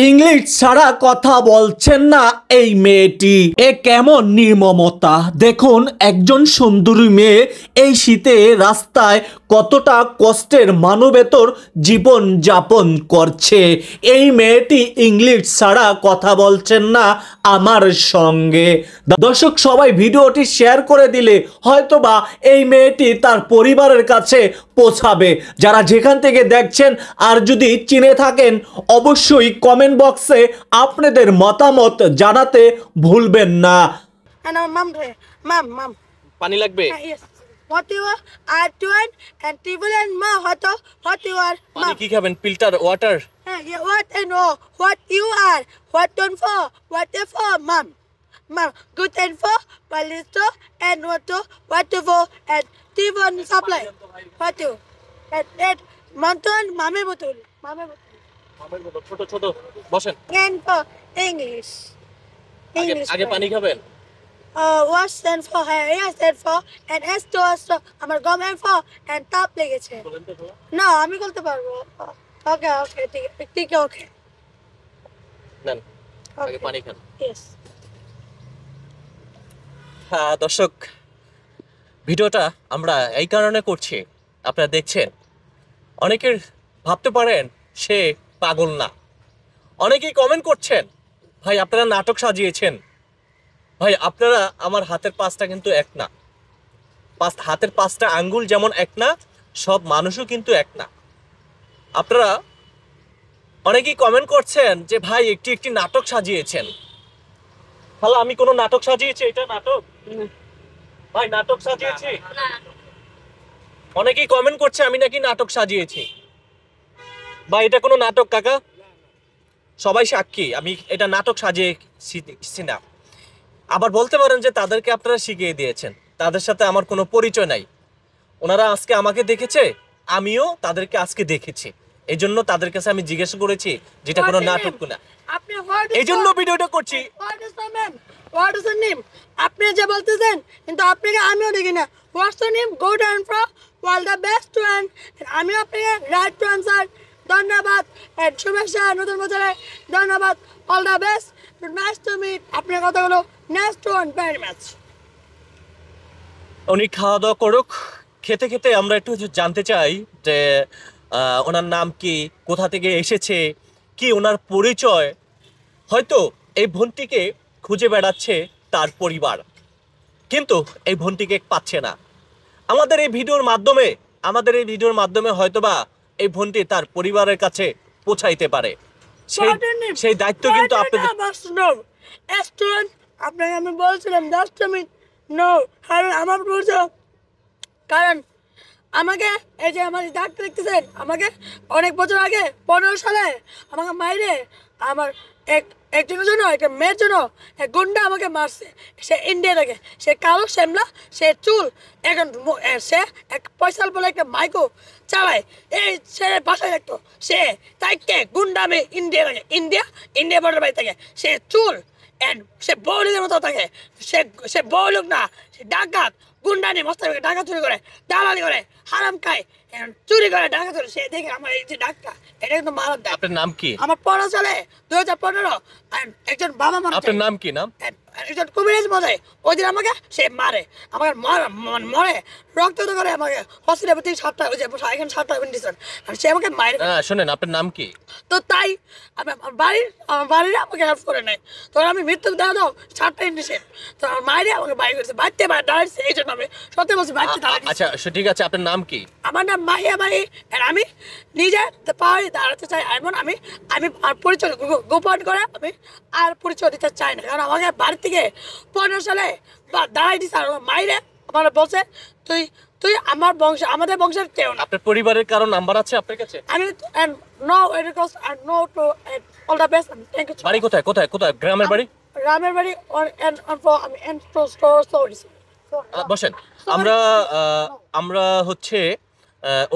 English ছাড়া কথা বলছেন না এই মেয়েটি। এ কেমন নির্মমতা! দেখুন একজন সুন্দরী মেয়ে এই শীতে রাস্তায় কতটা কষ্টের মানবেতর জীবন যাপন করছে। এই মেয়েটি ইংলিশ ছাড়া কথা বলছেন না আমার সঙ্গে। দর্শক সবাই ভিডিওটি শেয়ার করে দিলে হয়তোবা এই মেয়েটি তার পরিবারের কাছে পৌঁছাবে। যারা যেখান থেকে দেখছেন আর যদি চিনে থাকেন অবশ্যই কমেন্ট বক্সে আপনাদের মতামত জানাতে ভুলবেন না। পানি লাগবে? What you are doing and table and ma what you are পানি কি খাবেন? Filter water? yeah what and what you are what done for what for mom good and for balisto and what to for and table supply what you and mountain mame botol মামের মতো ছোট ছোট বসেন। and for English আগে পানি খাবেন? what stand for yes stand for and s to আমার গম and for and তাপ লেগেছে। না আমি বলতে পারবো। ওকে ওকে ঠিক ওকে নেন আগে পানি খান। yes হ্যাঁ দর্শক, ভিডিওটা আমরা এই কারণে করছি, আপনারা দেখছেন অনেকের ভাবতে পারেন সে পাগল না। অনেকেই কমেন্ট করছেন ভাই আপনারা নাটক সাজিয়েছেন। ভাই আপনারা আমার হাতের পাঁচটা কিন্তু এক না, হাতের পাঁচটা আঙ্গুল যেমন এক না, সব মানুষও কিন্তু এক না। আপনারা অনেকেই কমেন্ট করছেন যে ভাই একটি একটি নাটক সাজিয়েছেন। তাহলে আমি কোনো নাটক সাজিয়েছি? এটা নাটক ভাই, নাটক সাজিয়েছি? অনেকেই কমেন্ট করছে আমি নাকি নাটক সাজিয়েছি। ভাই এটা কোনো নাটক কাকা, সবাই সাক্ষী আমি এটা নাটক সাজিয়েছি না। আবার বলতে পারেন যে তাদেরকে আপনারা শিখিয়ে দিয়েছেন, তাদের সাথে আমার কোনো পরিচয় নাই। ওনারা আজকে আমাকে দেখেছে, আমিও তাদেরকে আজকে দেখেছি, এই জন্য তাদের কাছে আমি জিজ্ঞেস করেছি যেটা কোনো নাটক না, এই জন্য ভিডিওটা করছি। What is the name? আপনি যে বলতেছেন কিন্তু আপনাকে আমিও দেখি না। What's the name? Good and for all the best one. আমি আপনাকে রাইট টু আনসার। ধন্যবাদ and শুভেচ্ছা নতুন বছরে। ধন্যবাদ, all the best, nice to meet। আপনার কথাগুলো next one very much। উনি খাওয়া দাওয়া করুক, খেতে খেতে আমরা একটু জানতে চাই যে ওনার নাম কি, কোথা থেকে এসেছে, কি ওনার পরিচয়। হয়তো এই বোনটিকে খুঁজে বেড়াচ্ছে তার পরিবার, কিন্তু এই বোনটিকে পাচ্ছে না। আমাদের এই ভিডিওর মাধ্যমে হয়তোবা এই বোনটি তার পরিবারের কাছে পৌঁছাইতে পারে। সেই দায়িত্ব কিন্তু আপনাদের। আপনাকে আমি বলছিলাম আমার কারণ আমাকে এই যে আমার ডাক্তার দেখতেছেন, আমাকে অনেক বছর আগে 15 সালে আমাকে মাইরে আমার একজনের জন্য, একটা মেয়ের জন্য এক গুন্ডা আমাকে মারছে। সে ইন্ডিয়া থেকে, সে কালো শ্যামলা, সে চুল, এখন সে এক পয়সাল বলে একটা মাইকো চালায়, এই সে বাসায় রাখতো। সে তাইকে গুন্ডা আমি ইন্ডিয়া বর্ডার বাড়ি থাকে। সে চুল এন্ড সে বউলিকের মতো থাকে। সে বউলুক না, সে ডাকাত, গুন্ডা নিয়ে মস্ত টাকা চুরি করে, দালালি করে, হারাম খায়, চুরি করে, টাকা চুরি। সে দেখে আমার এই যে ডাক্তার, এটা কিন্তু মারার দেয়। আপনার নাম কি? আমার পড়া চলে 2015 একজন বাবা মা। আপনার নাম কি? নাম একজন কবিরাজ মধ্যে ওই দিন আমাকে সে মারে, আমাকে মরে রক্ত করে আমাকে হসপিটালে 7টা এখানে 7টা মেডিসিন, সে আমাকে মারে। শোনেন আপনার নাম কি? তো তাই আমি আমার বাড়ির আমাকে হেল্প করে নেয়। তখন আমি মৃত্যু দেওয়া দাও 7টা ইন্ডিসেন, তো আমার মায়ের আমাকে বাড়ি করেছে, বাড়িতে দাঁড়াচ্ছে। এই জন্য আমি সত্যি বলছি বাড়িতে দাঁড়াচ্ছি। আচ্ছা ঠিক আছে, আপনার নাম কি? আমার নাম মাহিয়া মাহি। আমি নিজে পায়ে দাঁড়াতে চাই, এমন আমি আর পরিচয় গোপন করে আমি আর পরিচয় দিতে চাই না। কারণ আমাকে বাড়ি থেকে 15 সালে দাঁড়াই দিচ্ছে, আর মাইরে আমার বলছে তুই আমার বংশ, আমাদের বংশের কেউ না। আপনার পরিবারের কারো নাম্বার আছে আপনার কাছে? আমি all the best, thank you. বাড়ি কোথায়? গ্রামের বাড়ি? গ্রামের বাড়ি আমি বসেন। আমরা হচ্ছে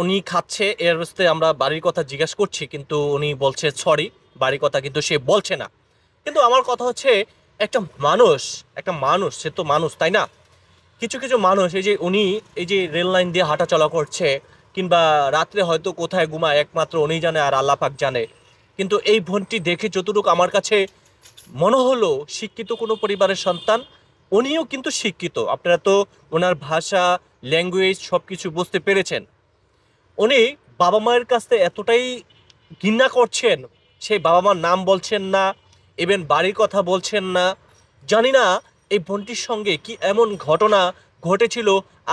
উনি খাচ্ছে, এর বস্তে আমরা বাড়ির কথা জিজ্ঞাসা করছি, কিন্তু উনি বলছে সরি, বাড়ির কথা কিন্তু সে বলছে না। কিন্তু আমার কথা হচ্ছে একটা মানুষ সে তো মানুষ, তাই না? কিছু মানুষ এই যে উনি এই যে রেল লাইন দিয়ে হাঁটা চলা করছে, কিংবা রাত্রে হয়তো কোথায় ঘুমায় একমাত্র উনি জানে আর আল্লাহ পাক জানে, কিন্তু এই বোনটি দেখে যতটুকু আমার কাছে মনে হলো শিক্ষিত কোনো পরিবারের সন্তান, উনিও কিন্তু শিক্ষিত। আপনারা তো ওনার ভাষা, ল্যাঙ্গুয়েজ সব কিছু বুঝতে পেরেছেন। উনি বাবা মায়ের কাছে এতটাই ঘৃণা করছেন, সেই বাবা মার নাম বলছেন না, ইভেন বাড়ির কথা বলছেন না। জানি না এই বোনটির সঙ্গে কি এমন ঘটনা ঘটেছিল,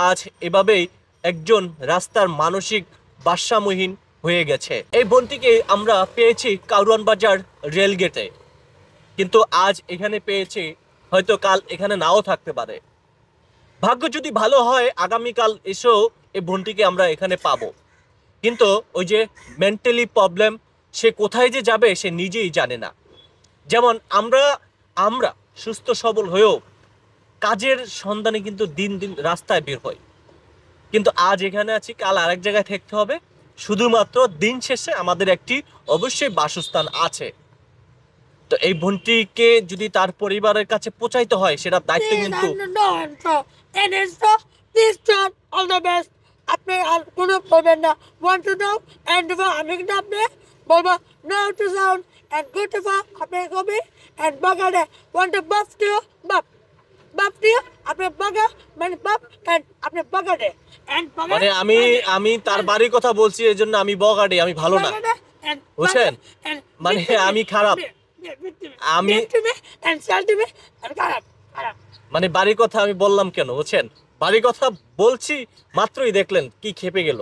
আজ এভাবেই একজন রাস্তার মানসিক ভারসাম্যহীন হয়ে গেছে। এই বোনটিকে আমরা পেয়েছি কারওয়ান বাজার রেলগেটে, কিন্তু আজ এখানে পেয়েছি, হয়তো কাল এখানে নাও থাকতে পারে। ভাগ্য যদি ভালো হয় আগামীকাল এসেও এই বোনটিকে আমরা এখানে পাবো। কিন্তু ওই যে মেন্টালি প্রবলেম, সে কোথায় যে যাবে সে নিজেই জানে না। যেমন আমরা সুস্থ সবল হয়েও কাজের সন্ধানে কিন্তু দিন দিন রাস্তায় বের হয়, কিন্তু আজ এখানে আছি, কাল আরেক জায়গায় থাকতে হবে। শুধুমাত্র দিন শেষে আমাদের একটি অবশ্যই বাসস্থান আছে। তো এই বোনটিকে যদি তার পরিবারের কাছে পৌঁছাইতে হয়, সেটার দায়িত্ব কিন্তু অল দ্য বেস্ট। আপনি আর কোনো বলবেন না, ওয়ান টু নাও এন্ড আমি কিন্তু আপনি বলবো now to sound and good to আপনি কবি এন্ড বাগানে ওয়ান টু বাফ টু বাপ বাপ টু আপনি বাগা মানে বাপ এন্ড আপনি বাগানে এন্ড মানে আমি তার বাড়ির কথা বলছি, এই জন্য আমি বগাডে, আমি ভালো না, বুঝছেন? মানে আমি খারাপ, আমি মানে বাড়ির কথা আমি বললাম কেন বুঝছেন? বাড়ির কথা বলছি মাত্রই দেখলেন কি খেপে গেল।